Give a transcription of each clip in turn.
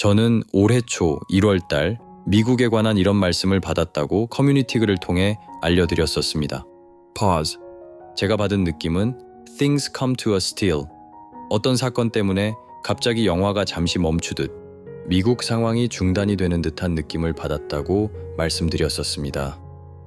저는 올해 초 1월 달 미국에 관한 이런 말씀을 받았다고 커뮤니티 글을 통해 알려드렸었습니다. Pause. 제가 받은 느낌은 Things come to a still. 어떤 사건 때문에 갑자기 영화가 잠시 멈추듯 미국 상황이 중단이 되는 듯한 느낌을 받았다고 말씀드렸었습니다.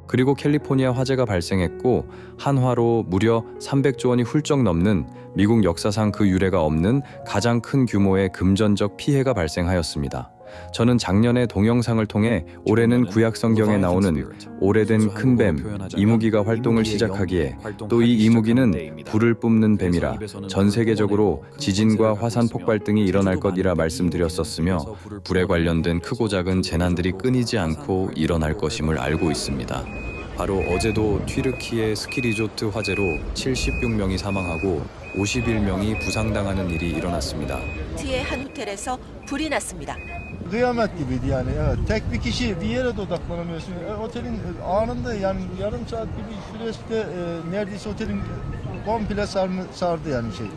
그리고 캘리포니아 화재가 발생했고 한화로 무려 300조 원이 훌쩍 넘는 미국 역사상 그 유례가 없는 가장 큰 규모의 금전적 피해가 발생하였습니다. 저는 작년에 동영상을 통해 올해는 구약 성경에 나오는 오래된 큰 뱀, 이무기가 활동을 시작하기에 또 이 이무기는 불을 뿜는 뱀이라 전 세계적으로 지진과 화산 폭발 등이 일어날 것이라 말씀드렸었으며 불에 관련된 크고 작은 재난들이 끊이지 않고 일어날 것임을 알고 있습니다. 바로 어제도 튀르키예 스키 리조트 화재로 76명이 사망하고 51명이 부상당하는 일이 일어났습니다. 트의 한 호텔에서 불이 났습니다. Kıyamet gibiydi yani. Evet. Tek bir kişi bir yere de odaklanamıyorsun. Otelin anında yani yarım saat gibi süresi neredeyse otelin komple sardı yani şey.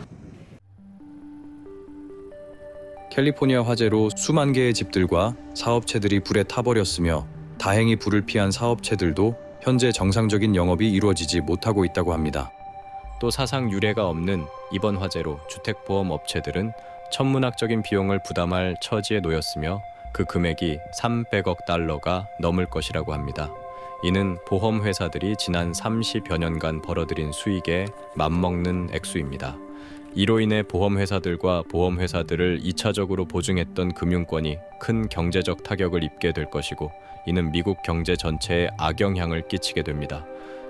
캘리포니아 화재로 수만 개의 집들과 사업체들이 불에 타버렸으며 다행히 불을 피한 사업체들도 현재 정상적인 영업이 이루어지지 못하고 있다고 합니다. 또 사상 유례가 없는 이번 화재로 주택보험 업체들은 천문학적인 비용을 부담할 처지에 놓였으며 그 금액이 300억 달러가 넘을 것이라고 합니다. 이는 보험회사들이 지난 30여 년간 벌어들인 수익에 맞먹는 액수입니다. 이로 인해 보험회사들과 보험회사들을 2차적으로 보증했던 금융권이 큰 경제적 타격을 입게 될 것이고 이는 미국 경제 전체에 악영향을 끼치게 됩니다.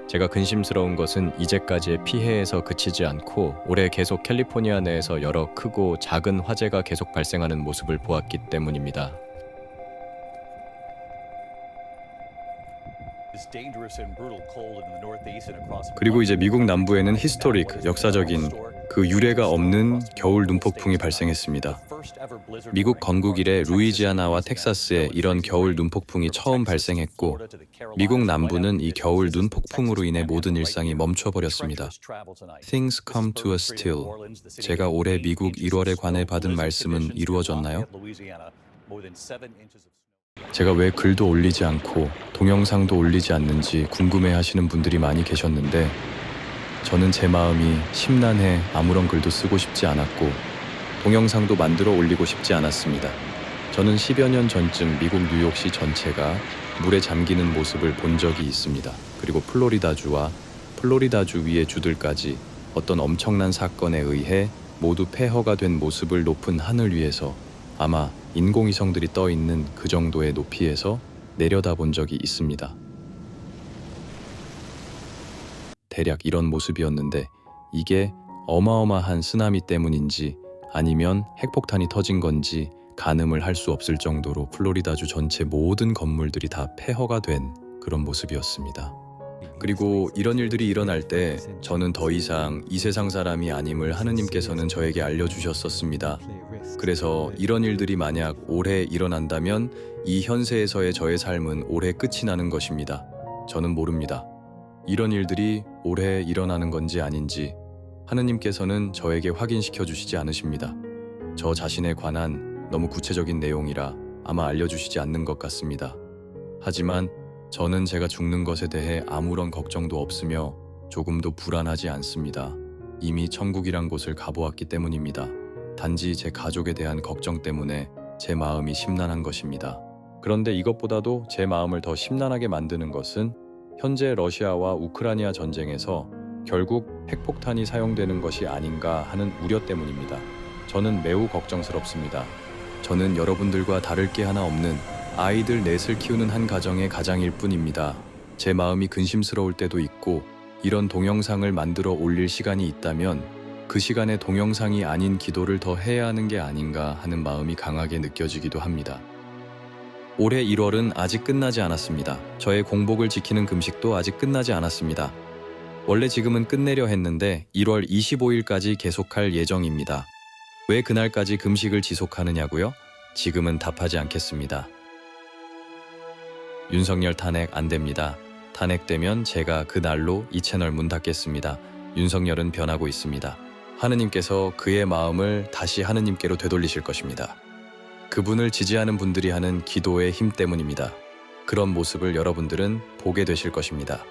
제가 근심스러운 것은 이제까지의 피해에서 그치지 않고 올해 계속 캘리포니아 내에서 여러 크고 작은 화재가 계속 발생하는 모습을 보았기 때문입니다. 그리고 이제 미국 남부에는 히스토릭, 역사적인 그 유례가 없는 겨울 눈폭풍이 발생했습니다. 미국 건국 이래 루이지아나와 텍사스에 이런 겨울 눈폭풍이 처음 발생했고 미국 남부는 이 겨울 눈폭풍으로 인해 모든 일상이 멈춰버렸습니다. Things come to a still. 제가 올해 미국 1월에 관해 받은 말씀은 이루어졌나요? 제가 왜 글도 올리지 않고 동영상도 올리지 않는지 궁금해하시는 분들이 많이 계셨는데 저는 제 마음이 심란해 아무런 글도 쓰고 싶지 않았고 동영상도 만들어 올리고 싶지 않았습니다. 저는 10여 년 전쯤 미국 뉴욕시 전체가 물에 잠기는 모습을 본 적이 있습니다. 그리고 플로리다주와 플로리다주 위의 주들까지 어떤 엄청난 사건에 의해 모두 폐허가 된 모습을 높은 하늘 위에서 아마 인공위성들이 떠 있는 그 정도의 높이에서 내려다본 적이 있습니다. 대략 이런 모습이었는데 이게 어마어마한 쓰나미 때문인지 아니면 핵폭탄이 터진 건지 가늠을 할 수 없을 정도로 플로리다주 전체 모든 건물들이 다 폐허가 된 그런 모습이었습니다. 그리고 이런 일들이 일어날 때 저는 더 이상 이 세상 사람이 아님을 하느님께서는 저에게 알려주셨었습니다. 그래서 이런 일들이 만약 올해 일어난다면 이 현세에서의 저의 삶은 올해 끝이 나는 것입니다. 저는 모릅니다. 이런 일들이 올해 일어나는 건지 아닌지 하느님께서는 저에게 확인시켜 주시지 않으십니다. 저 자신에 관한 너무 구체적인 내용이라 아마 알려주시지 않는 것 같습니다. 하지만 저는 제가 죽는 것에 대해 아무런 걱정도 없으며 조금도 불안하지 않습니다. 이미 천국이란 곳을 가보았기 때문입니다. 단지 제 가족에 대한 걱정 때문에 제 마음이 심란한 것입니다. 그런데 이것보다도 제 마음을 더 심란하게 만드는 것은 현재 러시아와 우크라이나 전쟁에서 결국 핵폭탄이 사용되는 것이 아닌가 하는 우려 때문입니다. 저는 매우 걱정스럽습니다. 저는 여러분들과 다를 게 하나 없는 아이들 넷을 키우는 한 가정의 가장일 뿐입니다. 제 마음이 근심스러울 때도 있고 이런 동영상을 만들어 올릴 시간이 있다면 그 시간에 동영상이 아닌 기도를 더 해야 하는 게 아닌가 하는 마음이 강하게 느껴지기도 합니다. 올해 1월은 아직 끝나지 않았습니다. 저의 공복을 지키는 금식도 아직 끝나지 않았습니다. 원래 지금은 끝내려 했는데 1월 25일까지 계속할 예정입니다. 왜 그날까지 금식을 지속하느냐고요? 지금은 답하지 않겠습니다. 윤석열 탄핵 안 됩니다. 탄핵되면 제가 그날로 이 채널 문 닫겠습니다. 윤석열은 변하고 있습니다. 하느님께서 그의 마음을 다시 하느님께로 되돌리실 것입니다. 그분을 지지하는 분들이 하는 기도의 힘 때문입니다. 그런 모습을 여러분들은 보게 되실 것입니다.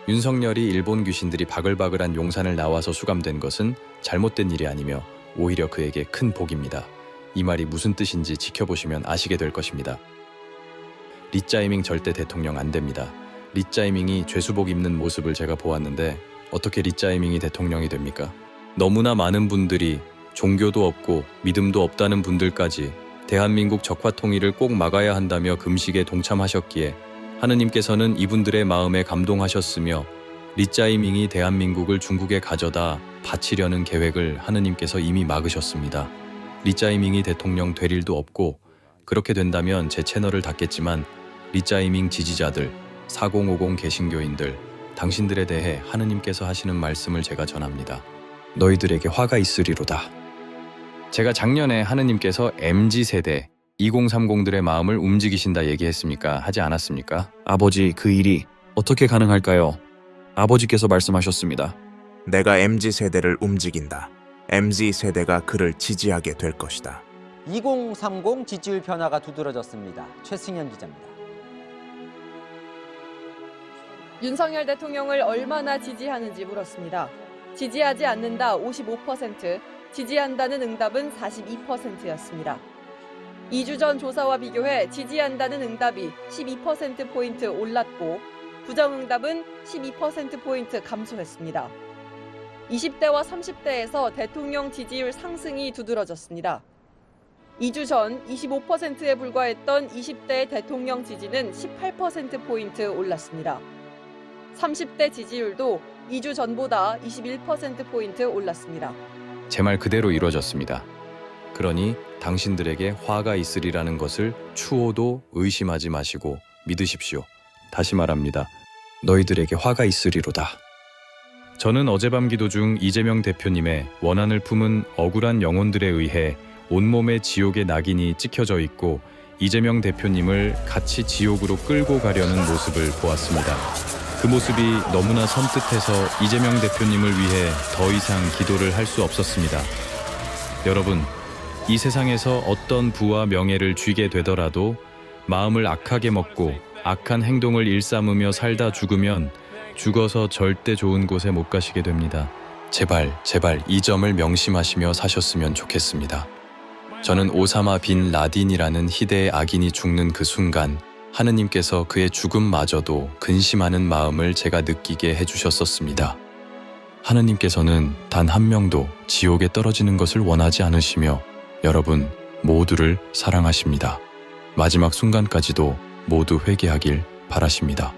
윤석열이 일본 귀신들이 바글바글한 용산을 나와서 수감된 것은 잘못된 일이 아니며 오히려 그에게 큰 복입니다. 이 말이 무슨 뜻인지 지켜보시면 아시게 될 것입니다. 리짜이밍 절대 대통령 안 됩니다. 리짜이밍이 죄수복 입는 모습을 제가 보았는데 어떻게 리짜이밍이 대통령이 됩니까? 너무나 많은 분들이 종교도 없고 믿음도 없다는 분들까지 대한민국 적화 통일을 꼭 막아야 한다며 금식에 동참하셨기에 하느님께서는 이분들의 마음에 감동하셨으며 리짜이밍이 대한민국을 중국에 가져다 바치려는 계획을 하느님께서 이미 막으셨습니다. 리짜이밍이 대통령 될 일도 없고 그렇게 된다면 제 채널을 닫겠지만 리짜이밍 지지자들, 4050 개신교인들, 당신들에 대해 하느님께서 하시는 말씀을 제가 전합니다. 너희들에게 화가 있으리로다. 제가 작년에 하느님께서 MZ세대 2030들의 마음을 움직이신다 얘기했습니까? 하지 않았습니까? 아버지, 그 일이 어떻게 가능할까요? 아버지께서 말씀하셨습니다. 내가 MZ세대를 움직인다. MZ세대가 그를 지지하게 될 것이다. 2030 지지율 변화가 두드러졌습니다. 최승현 기자입니다. 윤석열 대통령을 얼마나 지지하는지 물었습니다. 지지하지 않는다 55%, 지지한다는 응답은 42%였습니다. 2주 전 조사와 비교해 지지한다는 응답이 12%포인트 올랐고 부정응답은 12%포인트 감소했습니다. 20대와 30대에서 대통령 지지율 상승이 두드러졌습니다. 2주 전 25%에 불과했던 20대의 대통령 지지는 18%포인트 올랐습니다. 30대 지지율도 2주 전보다 21%포인트 올랐습니다. 제 말 그대로 이루어졌습니다. 그러니 당신들에게 화가 있으리라는 것을 추호도 의심하지 마시고 믿으십시오. 다시 말합니다. 너희들에게 화가 있으리로다. 저는 어젯밤 기도 중 이재명 대표님의 원한을 품은 억울한 영혼들에 의해 온몸에 지옥의 낙인이 찍혀져 있고 이재명 대표님을 같이 지옥으로 끌고 가려는 모습을 보았습니다. 그 모습이 너무나 섬뜩해서 이재명 대표님을 위해 더 이상 기도를 할 수 없었습니다. 여러분, 이 세상에서 어떤 부와 명예를 쥐게 되더라도 마음을 악하게 먹고 악한 행동을 일삼으며 살다 죽으면 죽어서 절대 좋은 곳에 못 가시게 됩니다. 제발 이 점을 명심하시며 사셨으면 좋겠습니다. 저는 오사마 빈 라딘이라는 희대의 악인이 죽는 그 순간 하느님께서 그의 죽음마저도 근심하는 마음을 제가 느끼게 해주셨었습니다. 하느님께서는 단 한 명도 지옥에 떨어지는 것을 원하지 않으시며 여러분 모두를 사랑하십니다. 마지막 순간까지도 모두 회개하길 바라십니다.